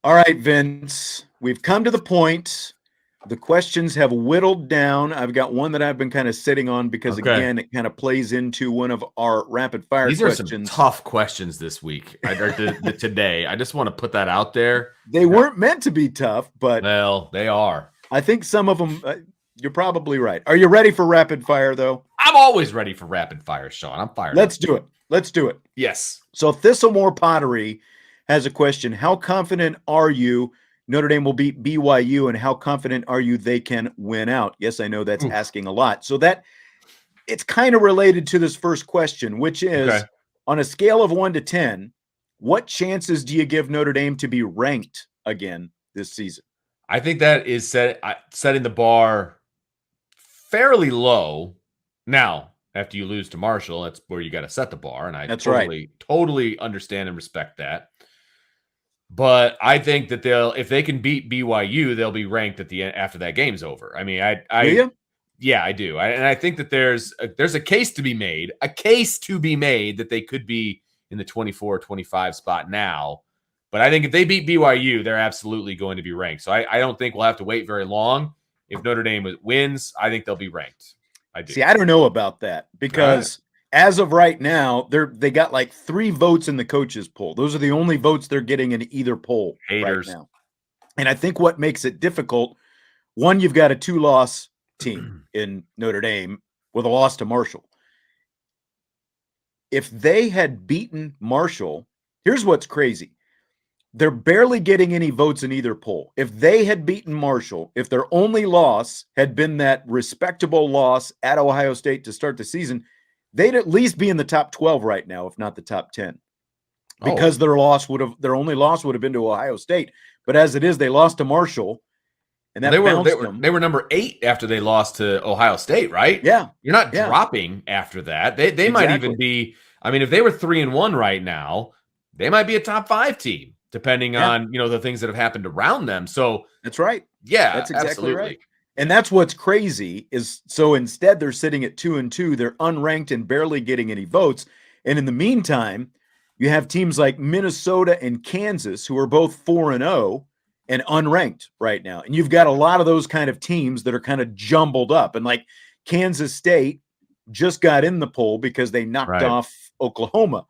All right, Vince, we've come to the point. The questions have whittled down. I've got one that I've been kind of sitting on because, Okay. again, it kind of plays into one of our rapid fire These are some questions. tough questions this week. Today. I just want to put that out there. They weren't meant to be tough, but Well, they are. I think some of them, you're probably right. Are you ready for rapid fire, though? I'm always ready for rapid fire, Sean. I'm fired Let's up. do it. Let's do it. Yes. So, Thistlemore Pottery has a question. How confident are you Notre Dame will beat BYU, and how confident are you they can win out? Yes, I know that's Oof. asking a lot. So that it's kind of related to this first question, which is on a scale of 1 to 10, what chances do you give Notre Dame to be ranked again this season? I think that is setting the bar fairly low. Now, after you lose to Marshall, that's where you got to set the bar, and I totally understand and respect that. But I think that if they can beat BYU, they'll be ranked at the end after that game's over. I mean, yeah, I do. And I think that there's a case to be made, that they could be in the 24-25 spot now. But I think if they beat BYU, they're absolutely going to be ranked. So I don't think we'll have to wait very long. If Notre Dame wins, I think they'll be ranked. I do. See, I don't know about that because as of right now, they got like 3 votes in the coaches poll. Those are the only votes they're getting in either poll right now. And I think what makes it difficult, one, you've got a 2-loss team in Notre Dame with a loss to Marshall. If they had beaten Marshall, here's what's crazy. They're barely getting any votes in either poll. If they had beaten Marshall, if their only loss had been that respectable loss at Ohio State to start the season, they'd at least be in the top 12 right now, if not the top 10. Because their only loss would have been to Ohio State. But as it is, they lost to Marshall. And that they were number 8 after they lost to Ohio State, right? Yeah. You're not dropping after that. They might even be, I mean, if they were 3-1 right now, they might be a top 5 team, depending on, the things that have happened around them. So that's right. Yeah, that's exactly right. And that's what's crazy is so instead they're sitting at 2-2, they're unranked and barely getting any votes. And in the meantime, you have teams like Minnesota and Kansas who are both 4-0 and unranked right now. And you've got a lot of those kind of teams that are kind of jumbled up. And like Kansas State just got in the poll because they knocked off Oklahoma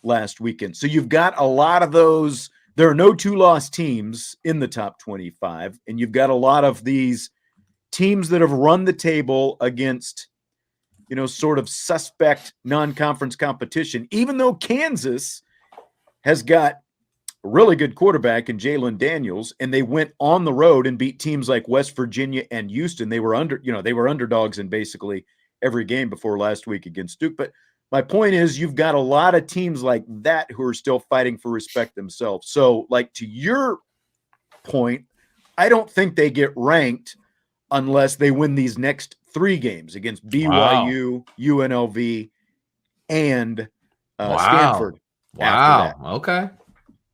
last weekend. So you've got a lot of those. There are no 2-loss teams in the top 25. And you've got a lot of these teams that have run the table against, sort of suspect non-conference competition, even though Kansas has got a really good quarterback in Jalen Daniels, and they went on the road and beat teams like West Virginia and Houston. They were underdogs in basically every game before last week against Duke. But my point is, you've got a lot of teams like that who are still fighting for respect themselves. So, like to your point, I don't think they get ranked unless they win these next 3 games against BYU, UNLV, and Stanford. Wow. Okay.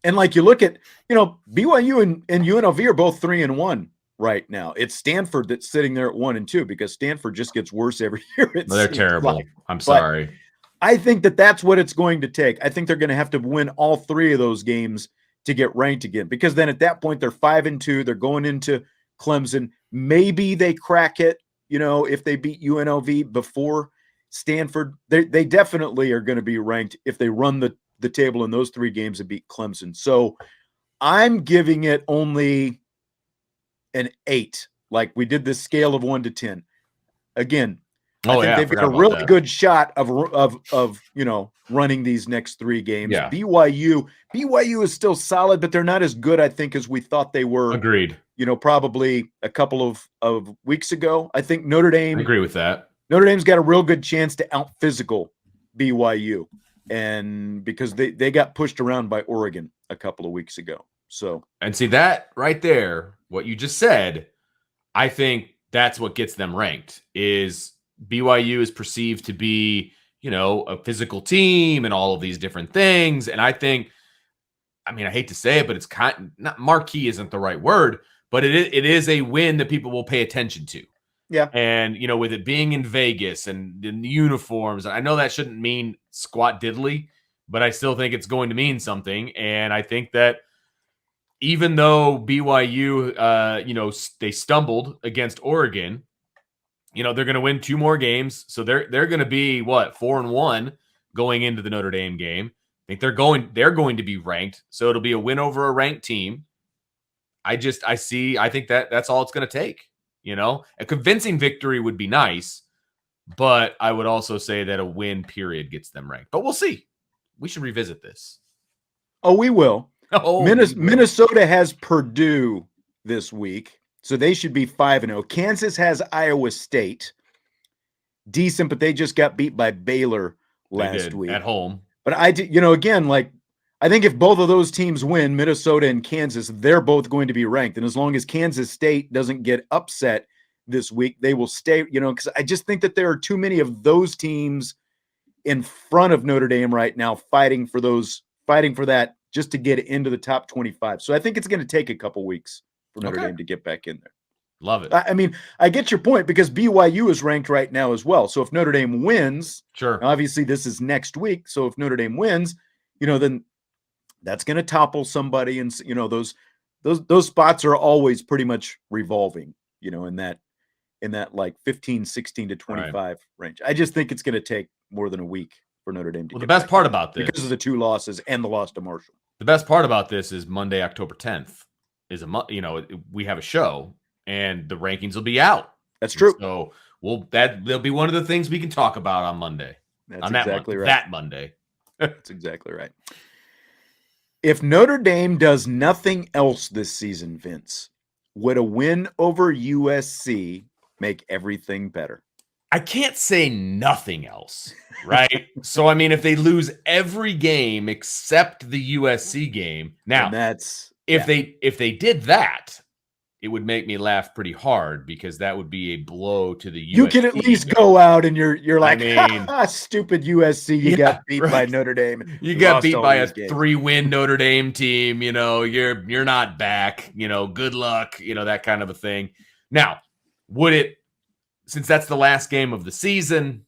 And like you look at, BYU and UNLV are both 3-1 right now. It's Stanford that's sitting there at 1-2 because Stanford just gets worse every year. They're terrible. I'm sorry. But I think that's what it's going to take. I think they're going to have to win all 3 of those games to get ranked again, because then at that point they're 5-2. They're going into Clemson. Maybe they crack it, if they beat UNLV before Stanford. They definitely are going to be ranked if they run the table in those 3 games and beat Clemson. So I'm giving it only an 8, like we did this scale of 1 to 10. Again, I think they've got a really good shot of running these next 3 games. Yeah. BYU is still solid, but they're not as good, I think, as we thought they were. Agreed. Probably a couple of weeks ago. I think Notre Dame. I agree with that. Notre Dame's got a real good chance to out physical BYU, and because they got pushed around by Oregon a couple of weeks ago. So, and see that right there, what you just said, I think that's what gets them ranked. Is BYU is perceived to be, a physical team and all of these different things. And I think, I hate to say it, but it's not marquee isn't the right word, but it is a win that people will pay attention to. Yeah. And, with it being in Vegas and the uniforms, I know that shouldn't mean squat diddly, but I still think it's going to mean something. And I think that even though BYU, they stumbled against Oregon, they're going to win 2 more games. So they're going to be 4-1 going into the Notre Dame game. I think they're going to be ranked. So it'll be a win over a ranked team. I think that's all it's going to take. A convincing victory would be nice, but I would also say that a win period ggets them ranked. But we'll see. We should revisit this. Oh, we will. Oh, Minnesota has Purdue this week, so they should be 5-0. Kansas has Iowa State. Decent, but they just got beat by Baylor last week at home. But I think if both of those teams win, Minnesota and Kansas, they're both going to be ranked. And as long as Kansas State doesn't get upset this week, they will stay, because I just think that there are too many of those teams in front of Notre Dame right now fighting for that just to get into the top 25. So I think it's going to take a couple weeks for Notre Dame to get back in there. Love it. I mean, I get your point because BYU is ranked right now as well. So if Notre Dame wins, sure. Obviously this is next week. So if Notre Dame wins, then that's going to topple somebody. And, those spots are always pretty much revolving, in that like 15, 16 to 25 range. I just think it's going to take more than a week for Notre Dame to get the best part about this, because of the 2 losses and the loss to Marshall. The best part about this is Monday, October 10th is we have a show and the rankings will be out. That's true. So there'll be one of the things we can talk about on Monday. That's exactly right. That Monday. That's exactly right. If Notre Dame does nothing else this season, Vince, would a win over USC make everything better? I can't say nothing else, right? So, I mean, if they lose every game except the USC game, now if they did that, it would make me laugh pretty hard because that would be a blow to the USC. You can at least go out and you're like, stupid USC, you got beat by Notre Dame. You got beat by a 3-win Notre Dame team, you're not back, good luck, that kind of a thing. Now, would it, since that's the last game of the season,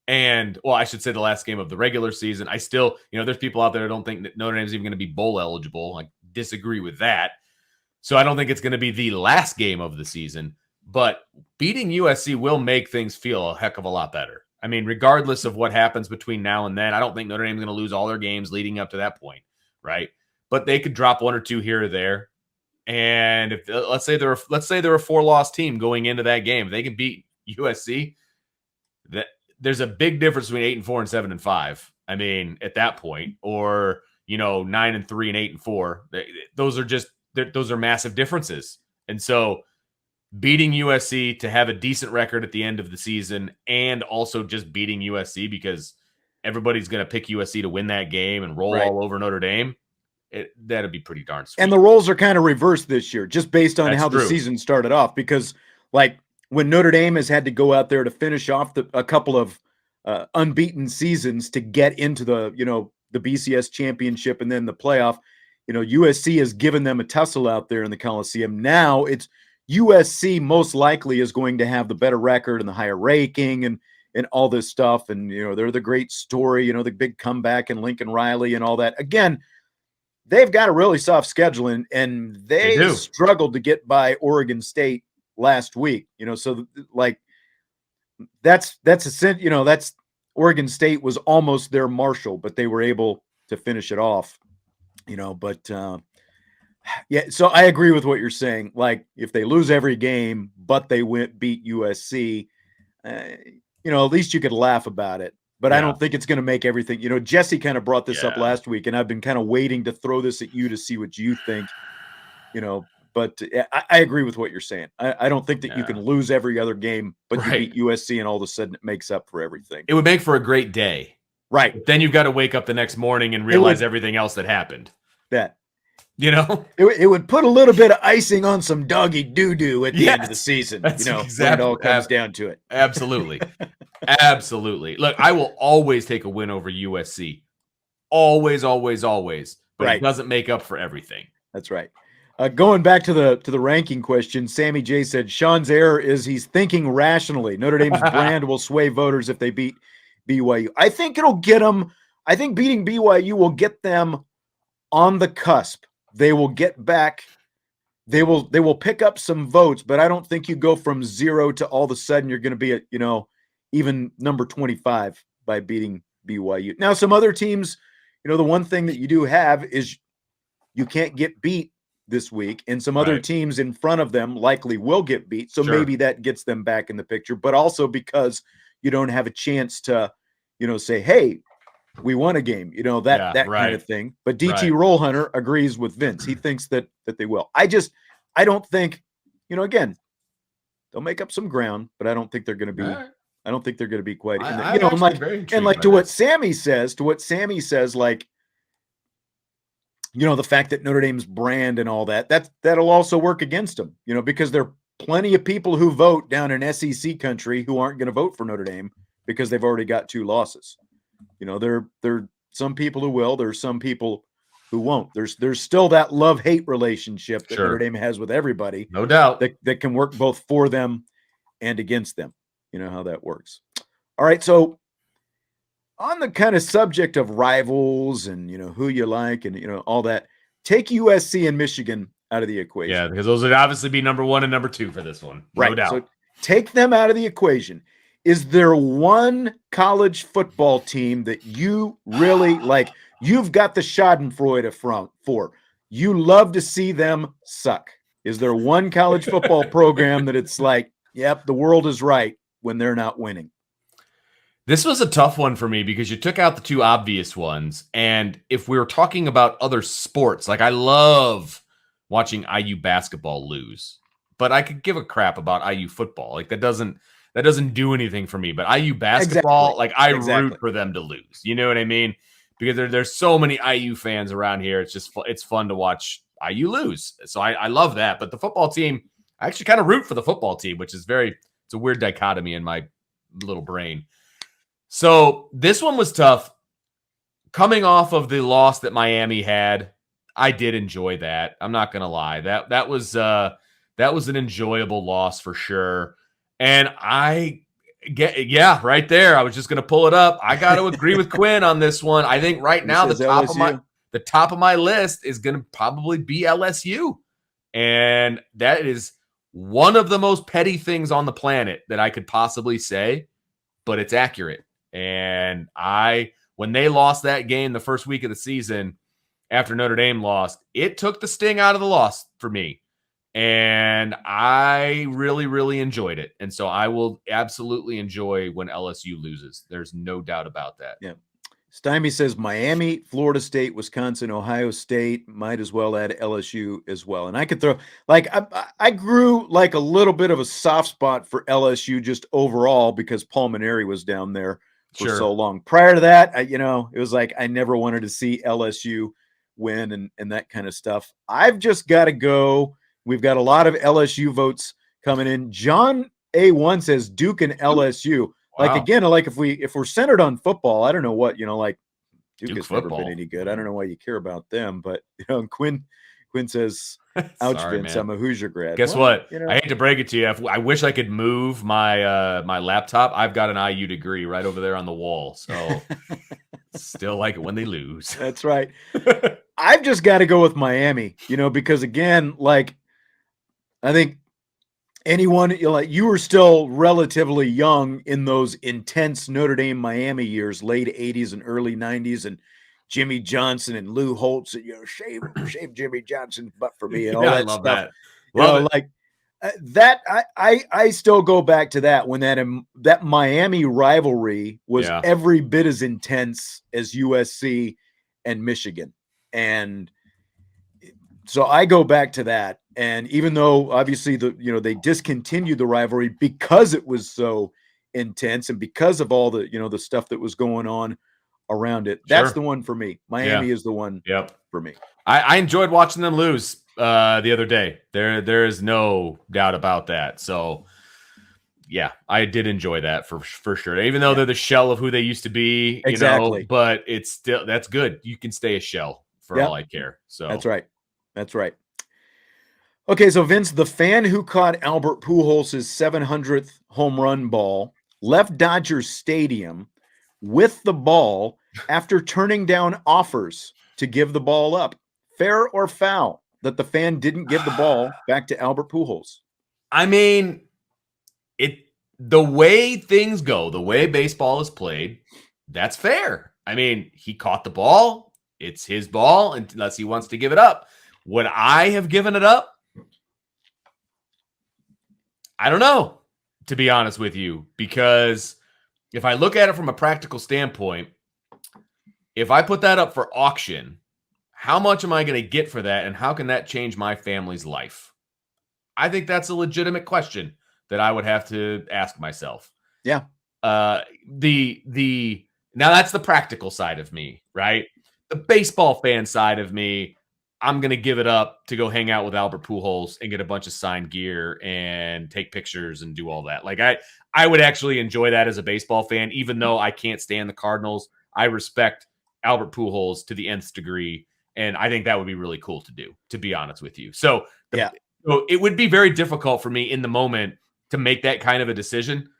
and, I should say the last game of the regular season, I still, there's people out there who don't think that Notre Dame's even going to be bowl eligible. I disagree with that. So I don't think it's going to be the last game of the season, but beating USC will make things feel a heck of a lot better. I mean, regardless of what happens between now and then, I don't think Notre Dame's going to lose all their games leading up to that point, right? But they could drop 1 or 2 here or there. And if let's say they're a 4-loss team going into that game, if they can beat USC, there's a big difference between 8-4 and 7-5. I mean, at that point, or 9-3 and 8-4, those are massive differences. And so beating USC to have a decent record at the end of the season and also just beating USC because everybody's going to pick USC to win that game and roll all over Notre Dame, that'd be pretty darn sweet. And the roles are kind of reversed this year just based on how the season started off because like when Notre Dame has had to go out there to finish off a couple of unbeaten seasons to get into the BCS championship and then the playoff, USC has given them a tussle out there in the Coliseum. Now it's USC most likely is going to have the better record and the higher ranking and all this stuff. And, they're the great story, the big comeback and Lincoln Riley and all that. Again, they've got a really soft schedule and they struggled to get by Oregon State last week, so like that's Oregon State was almost their Marshall, but they were able to finish it off. So I agree with what you're saying. Like if they lose every game, but they beat USC, at least you could laugh about it. But I don't think it's going to make everything. Jesse kind of brought this up last week, and I've been kind of waiting to throw this at you to see what you think. But I agree with what you're saying. I don't think that you can lose every other game, but you beat USC, and all of a sudden it makes up for everything. It would make for a great day. Right. But then you've got to wake up the next morning and realize everything else that happened. It would put a little bit of icing on some doggy doo-doo at the end of the season. That's when it all comes down to it. Absolutely. Absolutely. Look, I will always take a win over USC. Always, always, always. But it doesn't make up for everything. That's right. Going back to the ranking question, Sammy J said, Sean's error is he's thinking rationally. Notre Dame's brand will sway voters if they beat BYU. I think it'll get them. I think beating BYU will get them on the cusp. they will get back. They will pick up some votes, but I don't think you go from 0 to all of a sudden you're going to be at, even number 25 by beating BYU. Now, some other teams, the one thing that you do have is you can't get beat this week, and some other teams in front of them likely will get beat. So maybe that gets them back in the picture, but also because you don't have a chance to, say, hey, we won a game, that kind of thing. But DT Rollhunter agrees with Vince. He thinks that they will. I don't think, again, they'll make up some ground, but I don't think they're going to be. I don't think they're going to be quite. To what Sammy says, like, the fact that Notre Dame's brand and all that'll also work against them, because there are plenty of people who vote down in SEC country who aren't going to vote for Notre Dame because they've already got 2 losses. There are some people who will. There's some people who won't. There's still that love-hate relationship that Notre Dame has with everybody. No doubt. That can work both for them and against them. You know how that works. All right, so on the kind of subject of rivals and, who you like and, all that, take USC and Michigan out of the equation. Yeah, because those would obviously be number 1 and number 2 for this one. No doubt. So take them out of the equation. Is there one college football team that you really like? You've got the Schadenfreude for. You love to see them suck. Is there one college football program that it's like, yep, the world is right when they're not winning? This was a tough one for me because you took out the 2 obvious ones. And if we were talking about other sports, like I love watching IU basketball lose, but I could give a crap about IU football. Like that doesn't do anything for me. But IU basketball, root for them to lose. You know what I mean? Because there's so many IU fans around here. It's fun to watch IU lose. So I love that. But the football team, I actually kind of root for the football team, which is it's a weird dichotomy in my little brain. So this one was tough. Coming off of the loss that Miami had, I did enjoy that. I'm not gonna lie. That was an enjoyable loss for sure. And right there. I was just gonna pull it up. I got to agree with Quinn on this one. I think right now the top of my list is gonna probably be LSU, and that is one of the most petty things on the planet that I could possibly say, but it's accurate. And when they lost that game the first week of the season after Notre Dame lost, it took the sting out of the loss for me. And I really, really enjoyed it. And so I will absolutely enjoy when LSU loses. There's no doubt about that. Yeah. Stymie says Miami, Florida State, Wisconsin, Ohio State, might as well add LSU as well. And I could throw, I grew like a little bit of a soft spot for LSU just overall because Paul Maneri was down there for so long. Prior to that, it was like I never wanted to see LSU win and that kind of stuff. I've just got to go. We've got a lot of LSU votes coming in. John A1 says Duke and LSU. Wow. If we're centered on football, I don't know what, Duke has never been any good. I don't know why you care about them, but Quinn says, ouch, Sorry, Vince, man. I'm a Hoosier grad. Guess what? I hate to break it to you. I wish I could move my my laptop. I've got an IU degree right over there on the wall. So still like it when they lose. That's right. I've just got to go with Miami, because again, I think anyone, you were still relatively young in those intense Notre Dame Miami years, late 80s and early 90s, and Jimmy Johnson and Lou Holtz, shave Jimmy Johnson's butt for me and all that stuff. I still go back to that when that Miami rivalry was every bit as intense as USC and Michigan. And so I go back to that. And even though obviously they discontinued the rivalry because it was so intense and because of all the, the stuff that was going on around it, that's the one for me. Miami is the one for me. I enjoyed watching them lose the other day. There is no doubt about that. So yeah, I did enjoy that for sure. Even though they're the shell of who they used to be, but it's still, that's good. You can stay a shell for all I care. So that's right. Okay, so Vince, the fan who caught Albert Pujols' 700th home run ball left Dodgers Stadium with the ball after turning down offers to give the ball up. fair or foul that the fan didn't give the ball back to Albert Pujols? I mean, the way things go, the way baseball is played, that's fair. I mean, he caught the ball. It's his ball unless he wants to give it up. Would I have given it up? I don't know, to be honest with you, because if I look at it from a practical standpoint, if I put that up for auction, how much am I going to get for that, and how can that change my family's life? I think that's a legitimate question that I would have to ask myself. Yeah. Now that's the practical side of me, right? The baseball fan side of me, I'm going to give it up to go hang out with Albert Pujols and get a bunch of signed gear and take pictures and do all that. Like I would actually enjoy that as a baseball fan, even though I can't stand the Cardinals. I respect Albert Pujols to the nth degree. And I think that would be really cool to do, to be honest with you. So it would be very difficult for me in the moment to make that kind of a decision,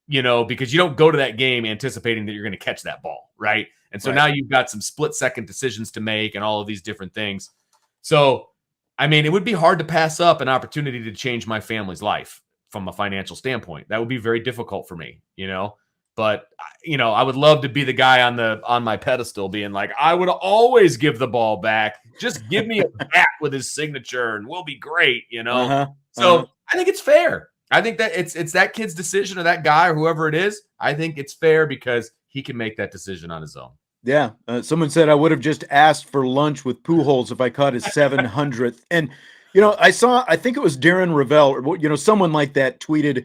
because you don't go to that game anticipating that you're going to catch that ball, right? And so now you've got some split-second decisions to make and all of these different things. So, I mean, it would be hard to pass up an opportunity to change my family's life from a financial standpoint. That would be very difficult for me, But, I would love to be the guy on my pedestal being like, I would always give the ball back. Just give me a bat with his signature and we'll be great, So I think it's fair. I think that it's that kid's decision or that guy or whoever it is. I think it's fair because he can make that decision on his own. Yeah. Someone said I would have just asked for lunch with Pujols if I caught his 700th. And, I think it was Darren Ravel or, someone like that tweeted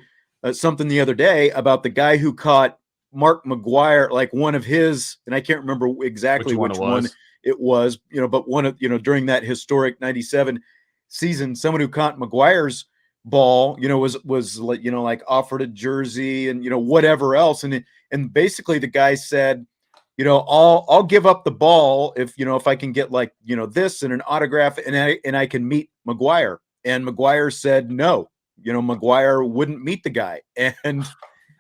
something the other day about the guy who caught Mark McGwire, like one of his, and I can't remember exactly which one it was, but one of, during that historic 97 season, someone who caught McGwire's ball, was like, like offered a jersey and, whatever else. And basically the guy said, I'll give up the ball if I can get like, this and an autograph and I can meet McGwire. And McGwire said, no, McGwire wouldn't meet the guy. And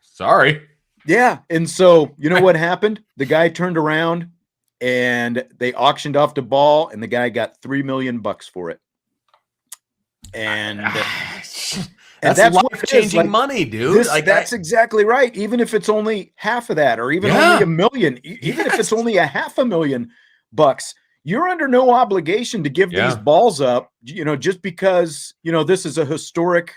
sorry. Yeah. And so, what happened? The guy turned around and they auctioned off the ball and the guy got $3 million for it. And that's life-changing money, dude. That's exactly right. Even if it's only half of that, or even only $1 million, even if it's only $500,000, you're under no obligation to give these balls up, just because, this is a historic,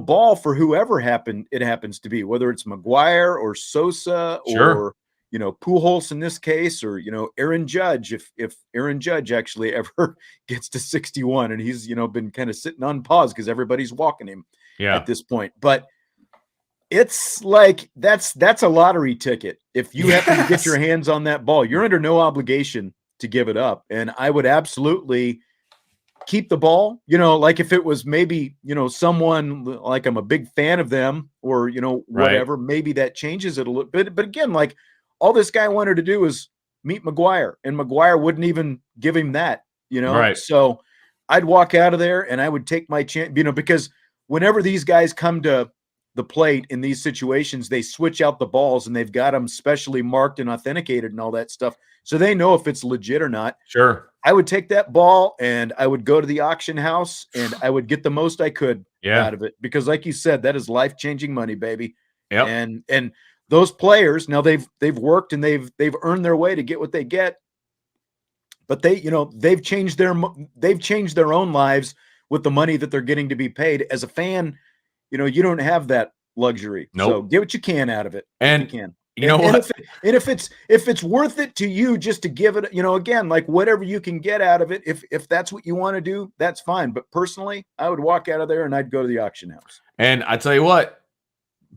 ball for whoever it happens to be, whether it's McGwire or Sosa or, Pujols in this case, or, Aaron Judge, if Aaron Judge actually ever gets to 61 and he's, been kind of sitting on pause because everybody's walking him at this point. But it's like, that's a lottery ticket. If you happen to get your hands on that ball, you're under no obligation to give it up. And I would absolutely keep the ball, like if it was maybe, someone like I'm a big fan of them or, whatever, maybe that changes it a little bit. But again, like, all this guy wanted to do is meet McGwire, and McGwire wouldn't even give him that, Right. So I'd walk out of there and I would take my chance, because whenever these guys come to the plate in these situations, they switch out the balls and they've got them specially marked and authenticated and all that stuff. So they know if it's legit or not. Sure. I would take that ball and I would go to the auction house and I would get the most I could out of it, because like you said, that is life-changing money, baby. Yep. And those players, now they've worked and they've earned their way to get what they get, but they've changed their own lives with the money that they're getting to be paid. As a fan, you don't have that luxury. Nope. So get what you can out of it. And you can. what? If it's worth it to you just to give it, again, like whatever you can get out of it, if that's what you want to do, that's fine. But personally, I would walk out of there and I'd go to the auction house. And I tell you what,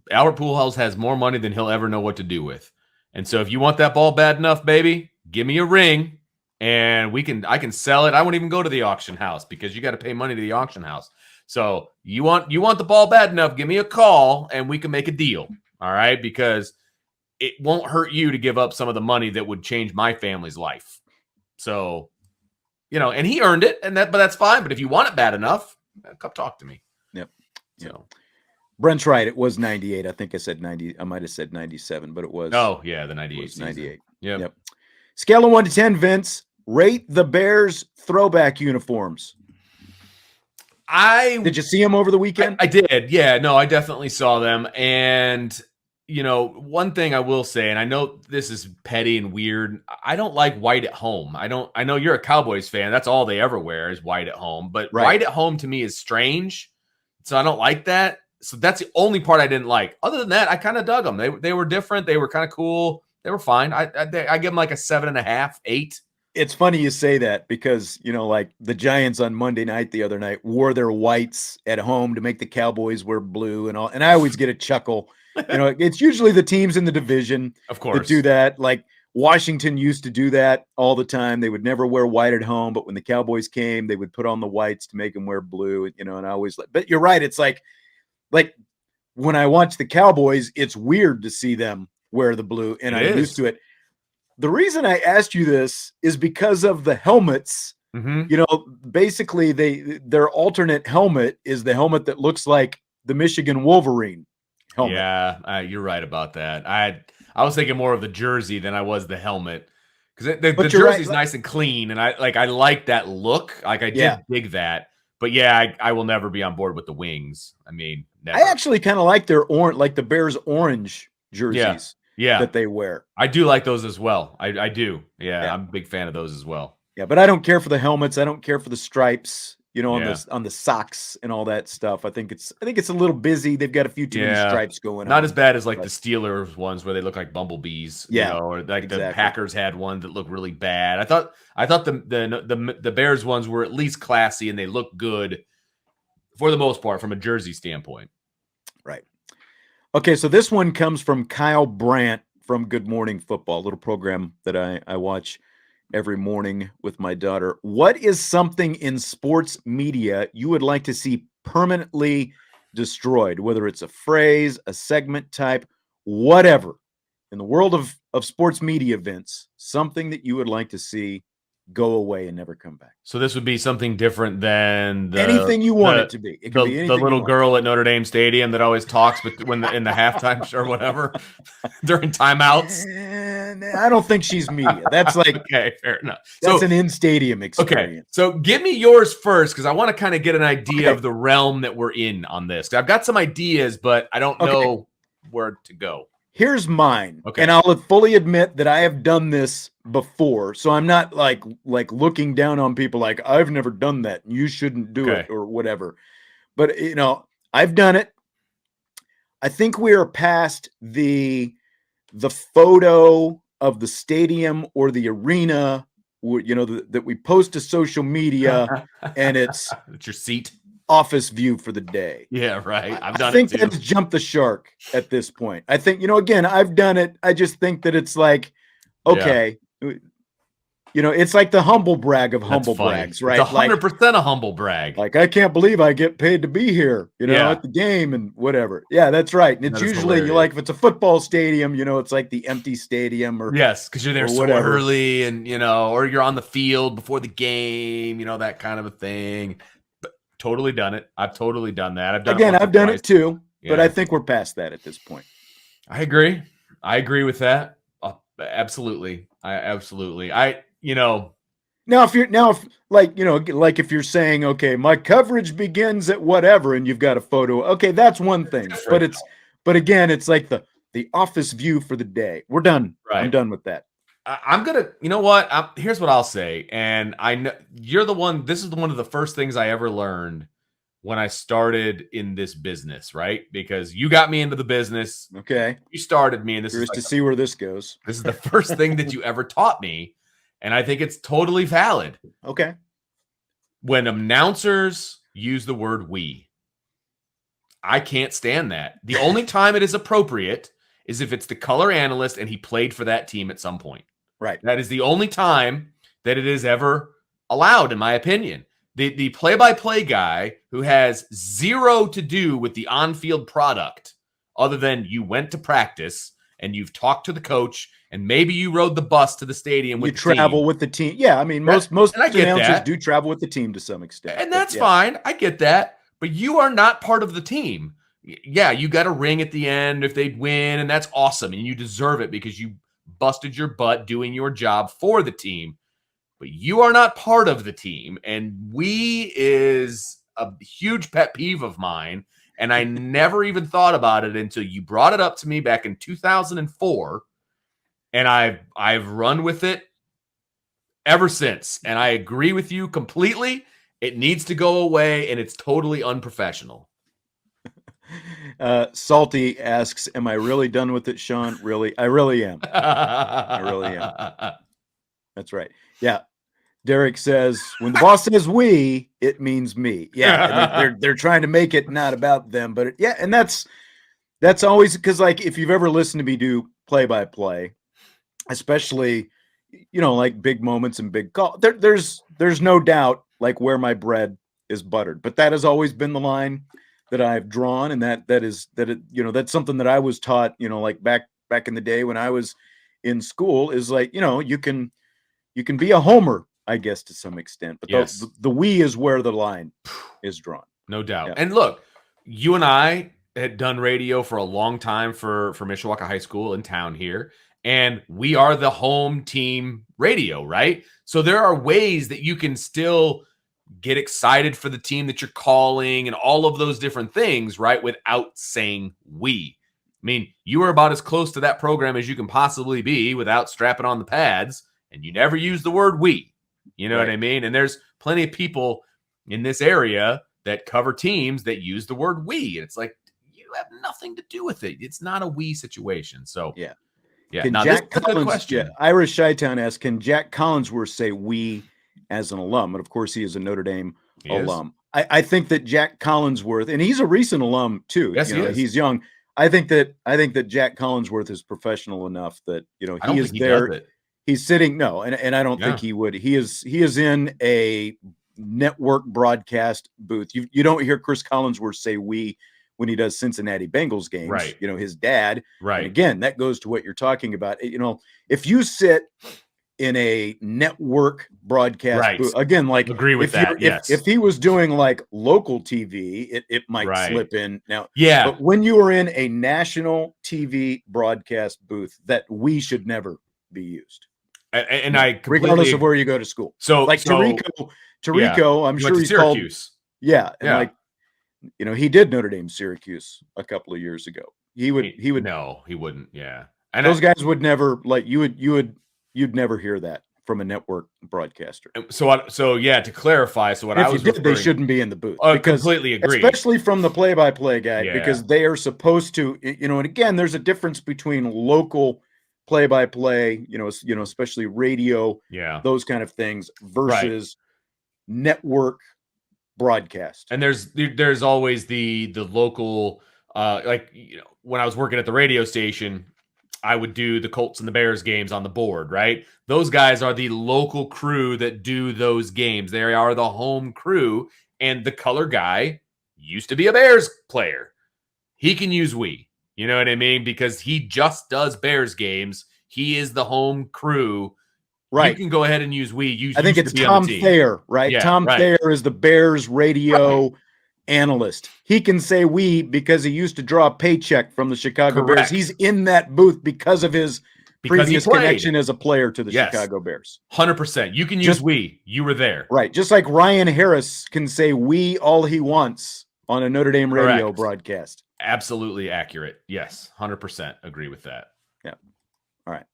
Albert Pujols has more money than he'll ever know what to do with. And so if you want that ball bad enough, baby, give me a ring and I can sell it. I won't even go to the auction house because you got to pay money to the auction house. So you want the ball bad enough, give me a call and we can make a deal. All right. Because it won't hurt you to give up some of the money that would change my family's life. So, and he earned it but that's fine. But if you want it bad enough, come talk to me. Yep. So. Brent's right. It was 98. I think I said 90. I might have said 97, but it was. Oh, yeah, the 98 season. 98. Yep. Scale of 1 to 10, Vince. Rate the Bears throwback uniforms. Did you see them over the weekend? I did. Yeah, no, I definitely saw them. And, one thing I will say, and I know this is petty and weird, I don't like white at home. I know you're a Cowboys fan. That's all they ever wear is white at home. But white at home to me is strange. So I don't like that. So that's the only part I didn't like. Other than that, I kind of dug them. They were different. They were kind of cool. They were fine. I give them like a 7.5, 8. It's funny you say that because, like the Giants on Monday night the other night wore their whites at home to make the Cowboys wear blue and all. And I always get a chuckle. It's usually the teams in the division of course that do that. Like Washington used to do that all the time. They would never wear white at home, but when the Cowboys came, they would put on the whites to make them wear blue. And I always but you're right. It's like when I watch the Cowboys, it's weird to see them wear the blue, and I'm used to it. The reason I asked you this is because of the helmets. Mm-hmm. Basically their alternate helmet is the helmet that looks like the Michigan Wolverine helmet. Yeah, you're right about that. I was thinking more of the jersey than I was the helmet, because the jersey's nice and clean, and I like that look. Like I did dig that. But yeah, I will never be on board with the wings. I mean, never. I actually kind of like their orange, like the Bears orange jerseys. Yeah, that they wear. I do like those as well. I do. Yeah, I'm a big fan of those as well. Yeah, but I don't care for the helmets. I don't care for the stripes, on the socks and all that stuff. I think it's a little busy. They've got a few too many stripes going on. Not as bad as like the Steelers ones where they look like bumblebees. Or like the Packers had one that looked really bad. I thought the Bears ones were at least classy and they look good for the most part from a jersey standpoint. Right. Okay, so this one comes from Kyle Brandt from Good Morning Football, a little program that I watch every morning with my daughter. What is something in sports media you would like to see permanently destroyed, whether it's a phrase, a segment type, whatever, in the world of sports media events, something that you would like to see go away and never come back? So this would be something different than anything you want it to be. It could be anything. The little girl at Notre Dame Stadium that always talks, but in the halftime show or whatever during timeouts. I don't think she's media. That's like okay, fair enough. That's an in-stadium experience. Okay, so give me yours first because I want to kind of get an idea of the realm that we're in on this. I've got some ideas, but I don't know where to go. Here's mine. Okay. And I'll fully admit that I have done this before. So I'm not like looking down on people like I've never done that. You shouldn't do it or whatever. But I've done it. I think we are past the photo of the stadium or the arena, that we post to social media and it's your seat. Office view for the day. Yeah, right. I've done it. I think that's jumped the shark at this point. I think, again, I've done it. I just think that it's like, okay, it's like the humble brag of humble brags, right? It's 100% a humble brag. Like, I can't believe I get paid to be here, at the game and whatever. Yeah, that's right. And it's usually if it's a football stadium, it's like the empty stadium or because you're there so early and, or you're on the field before the game, that kind of a thing. Totally done it. I've totally done that. I've done it too, but I think we're past that at this point. I agree. I agree with that. Absolutely. Now if you're saying, okay, my coverage begins at whatever, and you've got a photo. Okay, that's one thing. But again, it's like the office view for the day. We're done. Right. I'm done with that. I'm going to, here's what I'll say. And I know you're the one, this is one of the first things I ever learned when I started in this business, right? Because you got me into the business. Okay. You started me. And this is to see where this goes. This is the first thing that you ever taught me. And I think it's totally valid. Okay. When announcers use the word we, I can't stand that. The only time it is appropriate is if it's the color analyst and he played for that team at some point. Right. That is the only time that it is ever allowed, in my opinion. The play-by-play guy who has zero to do with the on-field product other than you went to practice and you've talked to the coach and maybe you rode the bus to the stadium with the team. You travel with the team. Yeah, I mean, most announcers do travel with the team to some extent. And that's fine. I get that. But you are not part of the team. Yeah, you got a ring at the end if they win, and that's awesome. And you deserve it because you busted your butt doing your job for the team. but you are not part of the team. And we is a huge pet peeve of mine. And I never even thought about it until you brought it up to me back in 2004. And I've run with it ever since. And I agree with you completely. It needs to go away, and it's totally unprofessional. Salty asks, am I really done with it, Sean? Really? I really am. I really am. That's right. Yeah. Derek says, when the boss says we, it means me. Yeah. And they're trying to make it not about them, but yeah. And that's always, because like, if you've ever listened to me do play-by-play, especially, like big moments and big call, there's no doubt like where my bread is buttered, but that has always been the line that I've drawn. And that's something that I was taught, like back in the day when I was in school, is like, you can be a homer, I guess, to some extent, but yes, the we is where the line is drawn. No doubt. Yeah. And look, you and I had done radio for a long time for Mishawaka High School in town here. And we are the home team radio, right? So there are ways that you can still get excited for the team that you're calling and all of those different things, right? Without saying we. I mean, you are about as close to that program as you can possibly be without strapping on the pads, and you never use the word we. You know what I mean? And there's plenty of people in this area that cover teams that use the word we. And it's like, you have nothing to do with it. It's not a we situation. So, yeah. Yeah, can now Jack this is a good question. Yeah, Irish Chi-Town asks, can Jack Collinsworth say we as an alum? And of course, he is a Notre Dame alum. I think that Jack Collinsworth, and he's a recent alum too. Yes, he is. He's young. I think that Jack Collinsworth is professional enough that he is there. He's sitting. No, and I don't think he would. He is in a network broadcast booth. You don't hear Chris Collinsworth say we when he does Cincinnati Bengals games, right? His dad, right? And again, that goes to what you're talking about. If you sit in a network broadcast booth, again, like agree with that. Yes. If he was doing like local TV, it might slip in now. Yeah. But when you are in a national TV broadcast booth, that we should never be used. And I completely regardless of where you go to school. So like Tirico, I'm sure he's Syracuse. Called. Yeah. And like, he did Notre Dame Syracuse a couple of years ago. He would no, he wouldn't. Yeah. And those guys would never, like, you'd never hear that from a network broadcaster. So yeah, to clarify, so what if I was they shouldn't be in the booth. Completely agree. Especially from the play-by-play guy, because they are supposed to, and again, there's a difference between local play-by-play, especially radio, those kind of things, versus network broadcast. And there's always the local, when I was working at the radio station, I would do the Colts and the Bears games on the board, right? Those guys are the local crew that do those games. They are the home crew, and the color guy used to be a Bears player. He can use we. You know what I mean? Because he just does Bears games. He is the home crew. Right. You can go ahead and use we. I think it's Tom Thayer, right? Yeah, Tom Thayer is the Bears radio analyst. He can say we because he used to draw a paycheck from the Chicago Bears. He's in that booth because of his previous connection as a player to the Chicago Bears. 100%. You can use we. You were there. Right. Just like Ryan Harris can say we all he wants on a Notre Dame radio broadcast. Absolutely accurate. Yes. 100% agree with that. Yeah. All right.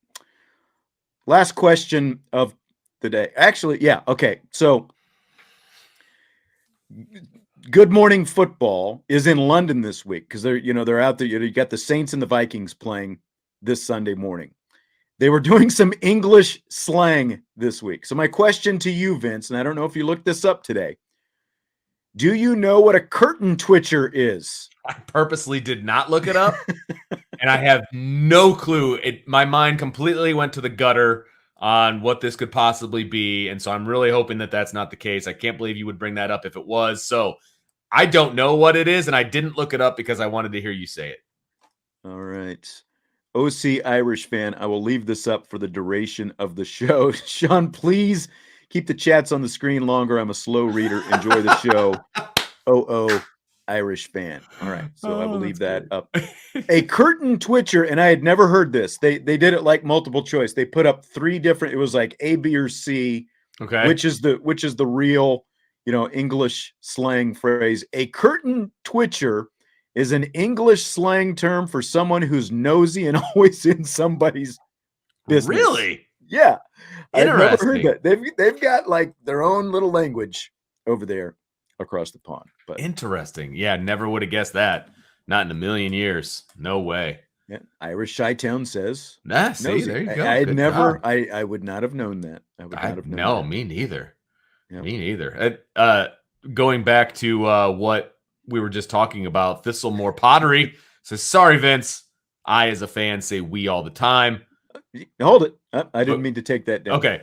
Last question of the day. Actually, yeah. Okay. So Good Morning Football is in London this week because they're out there. You got the Saints and the Vikings playing this Sunday morning. They were doing some English slang this week. So my question to you, Vince, and I don't know if you looked this up today. Do you know what a curtain twitcher is? I purposely did not look it up, and I have no clue. My mind completely went to the gutter on what this could possibly be, and so I'm really hoping that that's not the case. I can't believe you would bring that up if it was. So I don't know what it is, and I didn't look it up because I wanted to hear you say it. All right. OC Irish fan, I will leave this up for the duration of the show. Sean, please keep the chats on the screen longer. I'm a slow reader. Enjoy the show. OO Irish fan. All right. So I will leave that up. A curtain twitcher, and I had never heard this. They did it like multiple choice. They put up 3 different, it was like A, B, or C. Okay. Which is the real, English slang phrase. A curtain twitcher is an English slang term for someone who's nosy and always in somebody's business. Really? Yeah. I've never heard Interesting. that. They've got like their own little language over there across the pond. But Interesting. Yeah, never would have guessed that. Not in a million years. No way. yeah, Irish Chi-Town says See, nosy. there you go. I had Good never, job. I would not have known that. I would not have known that. Me neither. Yeah. Me neither. Going back to what we were just talking about, Thistlemore Pottery says, sorry, Vince. I, as a fan, say we all the time. Hold it. I didn't mean to take that down. Okay.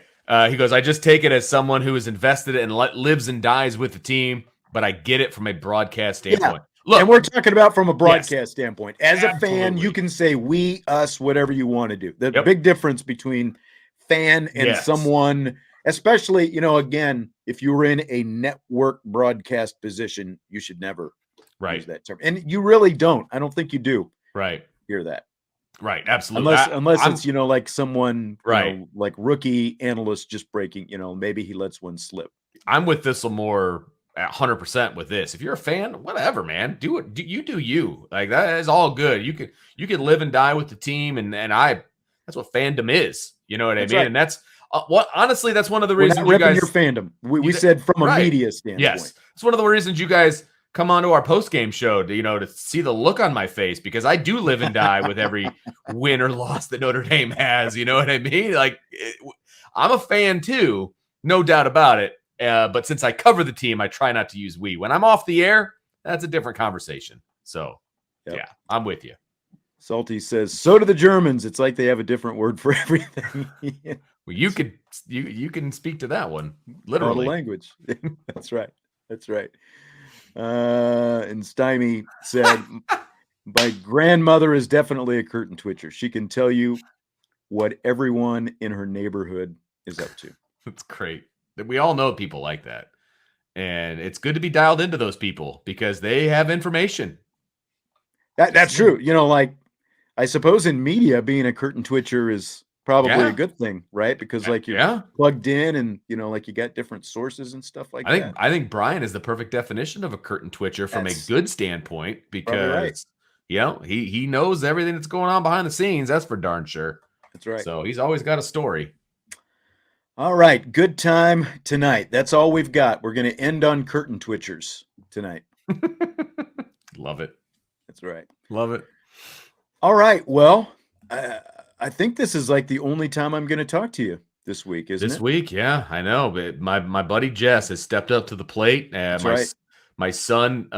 He goes, I just take it as someone who is invested and lives and dies with the team, but I get it from a broadcast standpoint. Yeah. Look, and we're talking about from a broadcast standpoint. As a fan, absolutely. you can say we, us, whatever you want to do. The big difference between fan and someone, especially, again, if you were in a network broadcast position, you should never use that term. And you really don't. I don't think you do. Right. Hear that. Right. Absolutely. Unless it's, like someone, right. Like rookie analyst just breaking, maybe he lets one slip. I'm with Thistlemore 100% with this. If you're a fan, whatever, man, do it. You do you. Like, that is all good. You can live and die with the team, and that's what fandom is. You know what I mean? Right. And that's honestly, that's one of the reasons you guys your fandom. We said from a media standpoint. Yes, it's one of the reasons you guys come onto our post game show to see the look on my face, because I do live and die with every win or loss that Notre Dame has. You know what I mean? Like, I'm a fan too, no doubt about it. But since I cover the team, I try not to use we. When I'm off the air, that's a different conversation. So, yeah, I'm with you. Salty says, so do the Germans. It's like they have a different word for everything. Well, you can speak to that one, literally. Language. That's right. That's right. And Stymie said, my grandmother is definitely a curtain twitcher. She can tell you what everyone in her neighborhood is up to. That's great. We all know people like that. And it's good to be dialed into those people because they have information. That's true. Like, I suppose in media, being a curtain twitcher is probably a good thing, right? Because like you're plugged in and, like you got different sources and stuff like that. I think Brian is the perfect definition of a curtain twitcher from a good standpoint, because, he knows everything that's going on behind the scenes. That's for darn sure. That's right. So he's always got a story. All right. Good time tonight. That's all we've got. We're going to end on curtain twitchers tonight. Love it. That's right. Love it. All right. Well, I think this is like the only time I'm going to talk to you this week, isn't it? This week, yeah, I know. But my buddy Jess has stepped up to the plate. My son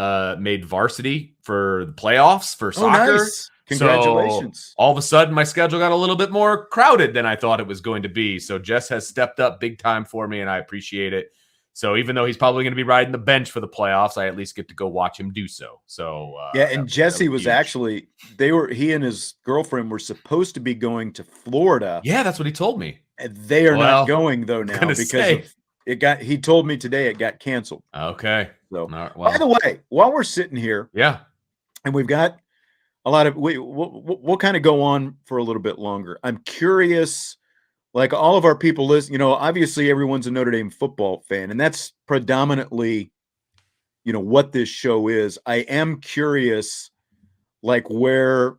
made varsity for the playoffs for soccer. Nice. Congratulations. So all of a sudden, my schedule got a little bit more crowded than I thought it was going to be. So Jess has stepped up big time for me, and I appreciate it. So even though he's probably going to be riding the bench for the playoffs, I at least get to go watch him do so. So and Jesse was actually he and his girlfriend were supposed to be going to Florida. Yeah, that's what he told me. And they are not going though now because he told me today it got canceled. Okay. So by the way, while we're sitting here, and we've got a lot of we'll kind of go on for a little bit longer. I'm curious. Like all of our people listen, obviously everyone's a Notre Dame football fan, and that's predominantly, what this show is. I am curious, like where,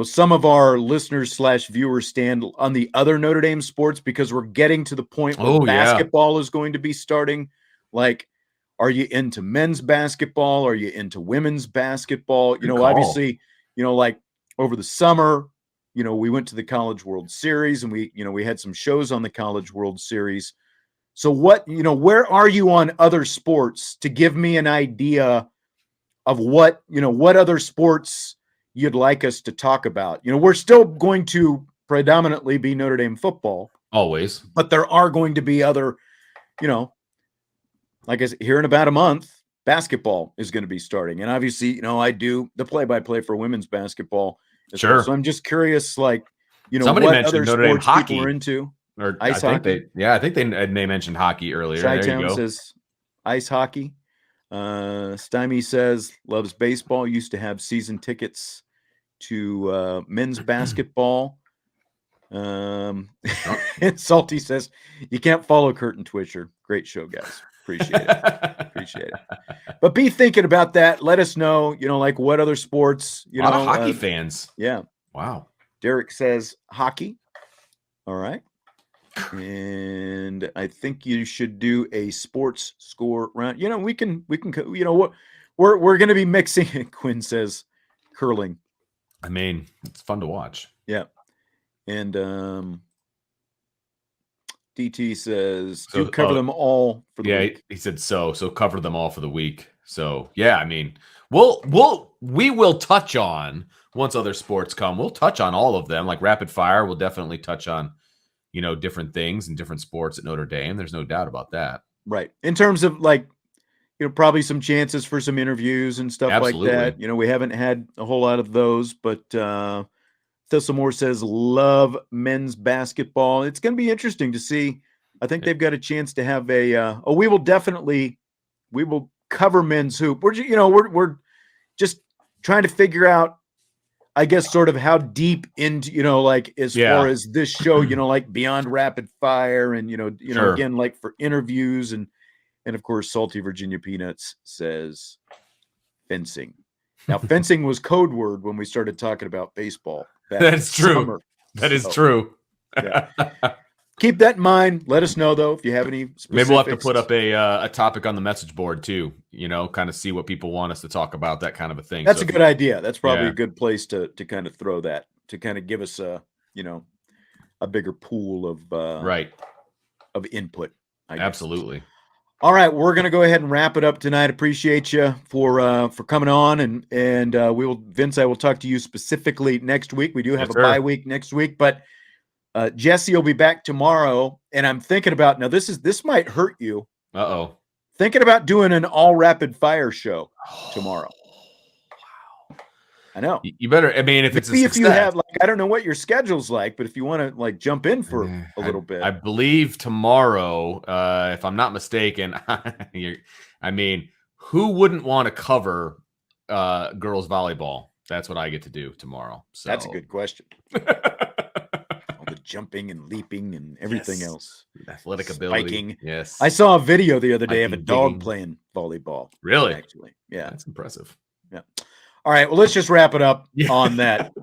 some of our listeners / viewers stand on the other Notre Dame sports, because we're getting to the point where basketball is going to be starting. Like, are you into men's basketball? Are you into women's basketball? Obviously, like over the summer, we went to the College World Series, and we had some shows on the College World Series. So where are you on other sports to give me an idea of what other sports you'd like us to talk about? We're still going to predominantly be Notre Dame football. Always. But there are going to be other, like I said, here in about a month, basketball is going to be starting. And obviously, I do the play-by-play for women's basketball. Sure. Well. So I'm just curious, like, somebody what mentioned other Notre Dame sports hockey people are into. Or ice hockey. I think they mentioned hockey earlier. Chi-Town says ice hockey. Stymie says loves baseball. Used to have season tickets to men's basketball. And Salty says, you can't follow Curtin Twitcher. Great show, guys. Appreciate it. Appreciate it. But be thinking about that. Let us know, like what other sports, a lot of hockey fans. Yeah. Wow. Derek says hockey. All right. And I think you should do a sports score round. We can, what we're going to be mixing. Quinn says curling. I mean, it's fun to watch. Yeah. And DT says do cover them all for the week. He said so cover them all for the week. So yeah, I mean, we will touch on once other sports come. We'll touch on all of them, like rapid fire. We'll definitely touch on different things and different sports at Notre Dame. There's no doubt about that. Right. In terms of probably some chances for some interviews and stuff like that. We haven't had a whole lot of those, but Thistlemore says love men's basketball. It's going to be interesting to see. I think they've got a chance to have we will cover men's hoop. We're just trying to figure out, I guess, sort of how deep into, far as this show, like beyond rapid fire and, Sure. Again, like for interviews and of course, Salty Virginia Peanuts says fencing. Now, fencing was code word when we started talking about baseball. That's true. That is true. Yeah. Keep that in mind. Let us know, though, if you have any specifics. Maybe we'll have to put up a topic on the message board, too, kind of see what people want us to talk about, that kind of a thing. That's a good idea. That's probably a good place to kind of throw that, to kind of give us a bigger pool of input. Absolutely. All right, we're going to go ahead and wrap it up tonight. Appreciate you for coming on, and Vince, I will talk to you specifically next week. We do have a bye week next week, but Jesse will be back tomorrow, and I'm thinking about, now this might hurt you. Uh-oh. Thinking about doing an all rapid fire show tomorrow. Wow. I know. You better, I mean, if you have, I don't know what your schedule's like, but if you want to jump in for a little bit. I believe tomorrow, if I'm not mistaken, I mean, who wouldn't want to cover girls volleyball? That's what I get to do tomorrow. So that's a good question. All the jumping and leaping and everything else. Athletic ability. Spiking. Yes. I saw a video the other day of a dog playing volleyball. Really? Actually. Yeah. That's impressive. Yeah. All right. Well, let's just wrap it up on that.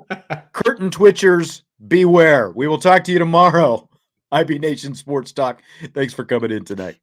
Curtain Twitchers, beware. We will talk to you tomorrow. IB Nation Sports Talk. Thanks for coming in tonight.